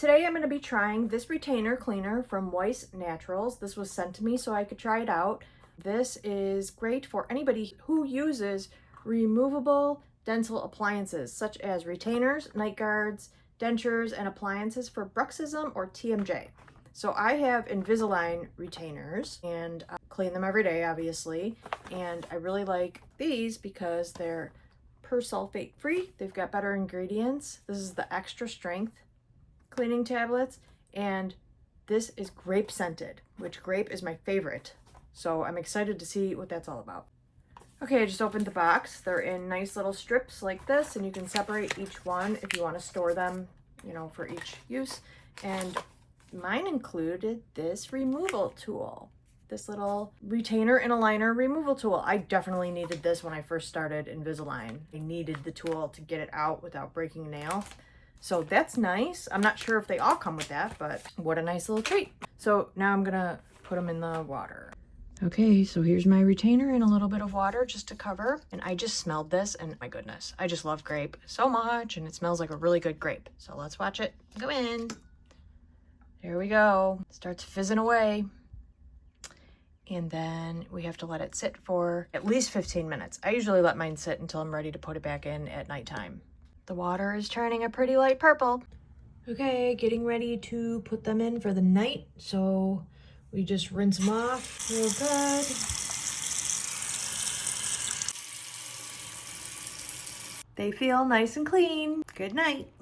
Today I'm going to be trying this retainer cleaner from Weiss Naturals. This was sent to me so I could try it out. This is great for anybody who uses removable dental appliances such as retainers, night guards, dentures, and appliances for bruxism or TMJ. So I have Invisalign retainers and I clean them every day, obviously. And I really like these because they're persulfate-free. They've got better ingredients. This is the extra strength cleaning tablets, and this is grape scented, which grape is my favorite. So I'm excited to see what that's all about. Okay, I just opened the box. They're in nice little strips like this, and you can separate each one if you want to store them, for each use. And mine included this removal tool, this little retainer and aligner removal tool. I definitely needed this when I first started Invisalign. I needed the tool to get it out without breaking a nail. So that's nice. I'm not sure if they all come with that, but what a nice little treat. So now I'm gonna put them in the water. Okay, so here's my retainer in a little bit of water just to cover. And I just smelled this and my goodness, I just love grape so much and it smells like a really good grape. So let's watch it go in. There we go. It starts fizzing away. And then we have to let it sit for at least 15 minutes. I usually let mine sit until I'm ready to put it back in at nighttime. The water is turning a pretty light purple. Okay, getting ready to put them in for the night. So we just rinse them off real good. They feel nice and clean. Good night.